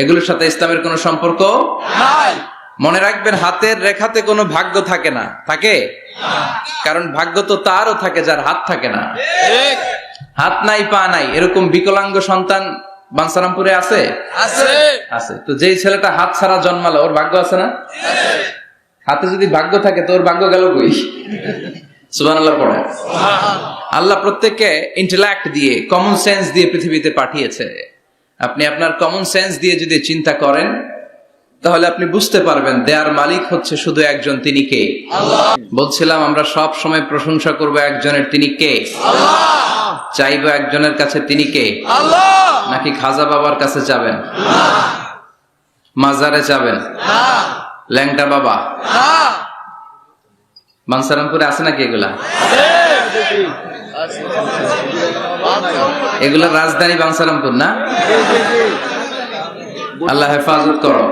এগুলোর সাথে ইসলামের কোনো সম্পর্ক নাই। মনে রাখবেন, হাতের রেখাতে কোনো ভাগ্য থাকে না। থাকে? কারণ ভাগ্য তো তারও থাকে যার হাত থাকে না। হাত নাই পা নাই এরকম বিকলাঙ্গ সন্তান বাঞ্ছারামপুরে আছে? আছে। তো যেই ছেলেটা হাত ছাড়া জন্মালো, ওর ভাগ্য আছে না? হাতে যদি ভাগ্য থাকে তো ওর ভাগ্য গেল কই? সুবহানাল্লাহ পড়ে। আল্লাহ প্রত্যেককে ইন্টেলেক্ট দিয়ে, কমন সেন্স দিয়ে পৃথিবীতে পাঠিয়েছে। আপনি আপনার কমন সেন্স দিয়ে যদি চিন্তা করেন, তাহলে আপনি বুঝতে পারবেন দেয়ার মালিক হচ্ছে শুধু একজন, তিনি কে? আল্লাহ। বলছিলাম আমরা সব সময় প্রশংসা করব একজনের, তিনি কে? আল্লাহ। চাইবো একজনের কাছে, তিনি কে? আল্লাহ। নাকি খাজা বাবার কাছে যাবেন? না। মাজারে যাবেন? না। ল্যাংটা বাবা? না। বাঞ্ছারামপুরে আছে নাকি এগুলা? এগুলা রাজধানী বাঞ্ছারামপুর না? আল্লাহ হেফাজত করো।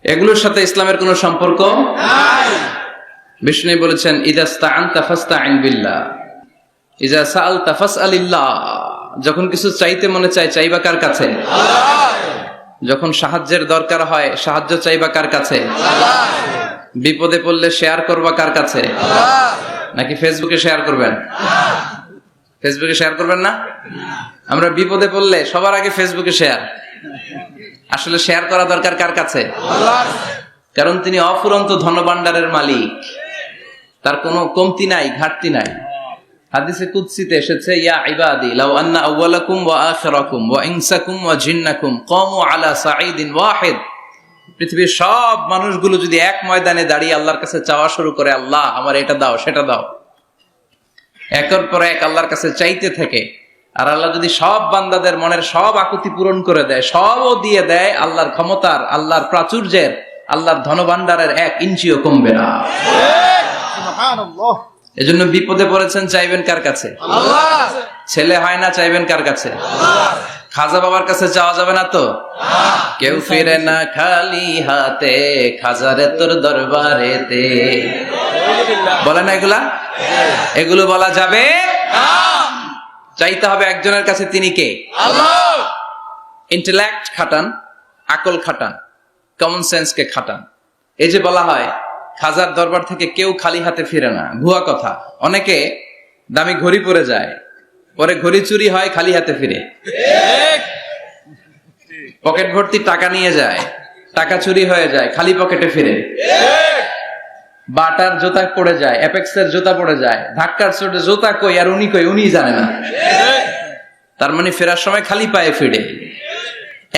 এগুলোর সাথে ইসলামের কোনো সম্পর্ক নাই। বিষ্ণু বলেছেন, ইযা ইসতাআনতা ফাসতাইন বিল্লাহ, ইযা সাআলতা ফাসআলিল্লাহ। যখন কিছু চাইতে মনে চায়, চাইবা কার কাছে? আল্লাহ। যখন সাহায্যের দরকার হয়, সাহায্য চাইবা কার কাছে? আল্লাহ। বিপদে পড়লে শেয়ার করবা কার কাছে? আল্লাহ। নাকি ফেসবুকে শেয়ার করবেন? ফেসবুকে শেয়ার করবেন না? আমরা বিপদে পড়লে সবার আগে ফেসবুকে শেয়ার। আসলে শেয়ার করা দরকার কার কাছে? আল্লাহ। কারণ তিনি অফুরন্ত ধনভাণ্ডারের মালিক, তার কোনো কমতি নাই, ঘাটতি নাই। হাদিসে কুদসিতে এসেছে, ইয়া ইবাদি লাউ আন্না আউওয়ালাকুম ওয়া আখিরাকুম ওয়া ইনসাকুম ওয়া জিন্নাকুম কামু আলা সাঈদিন ওয়াহিদ। পৃথিবীর সব মানুষগুলো যদি এক ময়দানে দাঁড়িয়ে আল্লাহর কাছে চাওয়া শুরু করে, আল্লাহ আমার এটা দাও সেটা দাও, একের পর এক আল্লাহর কাছে চাইতে থাকে, আর আল্লাহ যদি সব বান্দাদের মনের সব আকুতি পূরণ করে দেয়, সবও দিয়ে দেয়, আল্লাহর ক্ষমতার, আল্লাহর প্রাচুর্যের, আল্লাহর ধনভাণ্ডারের 1 ইঞ্চিও কমবে না। এজন্য বিপদে পড়েছেন, চাইবেন কার কাছে? আল্লাহ। ছেলে হয় না, চাইবেন কার কাছে? আল্লাহ। খাজা বাবার কাছে চাওয়া যাবে না তো? কেউ ফিরে না খালি হাতে, খাজারে তোর দরবারেতে। বলে না এগুলা? এগুলো বলা যাবে না। চাইতে হবে একজনের কাছে, তিনি কে? আল্লাহ। ইন্টেলেক্ট খাটান, আকল খাটান, কমন সেন্সকে খাটান। এই যে বলা হয় খাজার দরবার থেকে কেউ খালি হাতে ফিরে না, ভুয়া কথা। অনেকে দামি ঘড়ি পরে যায়, পরে ঘড়ি চুরি হয়, খালি হাতে ফিরে। পকেট ভর্তি টাকা নিয়ে যায়, টাকা চুরি হয়ে যায়, খালি পকেটে ফিরে। বাটার জুতা পড়ে যায়, অ্যাপেক্সের জুতা পড়ে যায়, ধাক্কার চোটে জুতা কই আর উনি কই, উনি জানে না। তার মানে ফেরার সময় খালি পায়ে ফিরে।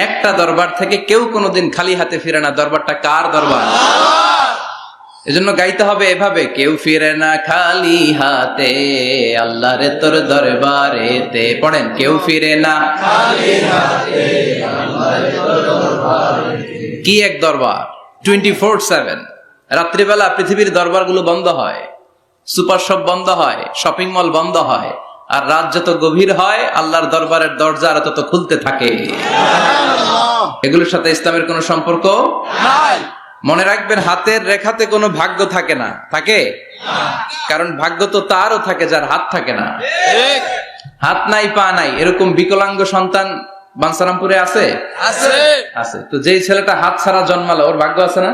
একটা দরবার থেকে কেউ কোনোদিন খালি হাতে ফিরে না। দরবারটা কার দরবার? এজন্য গাইতে হবে এভাবে, কেউ ফিরে না খালি হাতে, আল্লাহরে তোর দরবারেতে। পড়েন, কেউ ফিরে না খালি হাতে, আল্লাহরে তোর দরবারেতে। কি এক দরবার! 24/7। রাত্রিবেলা পৃথিবীর দরবারগুলো বন্ধ হয়, সুপার শপ বন্ধ হয়, শপিং মল বন্ধ হয়, আর রাত যত গভীর হয় আল্লাহর দরবারের দরজা আর তত খুলতে থাকে। এগুলোর সাথে ইসলামের কোনো সম্পর্ক নাই। মনে রাখবেন, হাতের রেখাতে কোনো ভাগ্য থাকে না। থাকে? কারণ ভাগ্য তো তারও থাকে যার হাত থাকে না। হাত নাই পা নাই এরকম বিকলাঙ্গ সন্তান বাঞ্ছারামপুরে আছে? আছে। তো যেই ছেলেটা হাত ছাড়া জন্মালো, ওর ভাগ্য আছে না?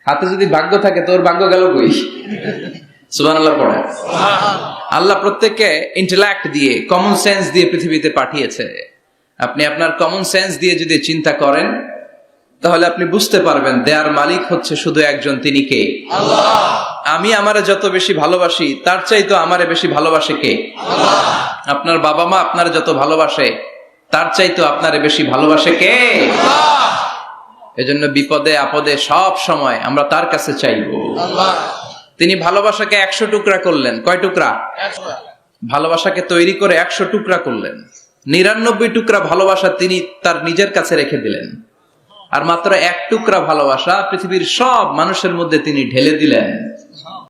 হাতে যদি ভাগ্য থাকে তো ওর ভাগ্য গেল কই? সুবহানাল্লাহ পড়ে। আল্লাহ প্রত্যেককে ইন্টেলেক্ট দিয়ে, কমন সেন্স দিয়ে পৃথিবীতে পাঠিয়েছে। আপনি আপনার কমন সেন্স দিয়ে যদি চিন্তা করেন, তাহলে আপনি বুঝতে পারবেন দেয়ার মালিক হচ্ছে শুধু একজন, তিনি কে? আল্লাহ। আমি আমারে যত বেশি ভালোবাসি, তার চাইতো আমারে বেশি ভালোবাসে কে? আল্লাহ। আপনার বাবা মা আপনার যত ভালোবাসে, তার চাইতো আপনারে বেশি ভালোবাসে কে? আল্লাহ। এজন্য বিপদে আপদে সব সময় আমরা তার কাছে চাইবো। আল্লাহ। তিনি ভালোবাসাকে 100 টুকরা করলেন। কয় টুকরা? 100। ভালোবাসাকে তৈরি করে 100 টুকরা করলেন। 99 টুকরা ভালোবাসা তিনি তার নিজের কাছে রেখে দিলেন, আর মাত্র 1 টুকরা ভালোবাসা পৃথিবীর সব মানুষের মধ্যে তিনি ঢেলে দিলেন।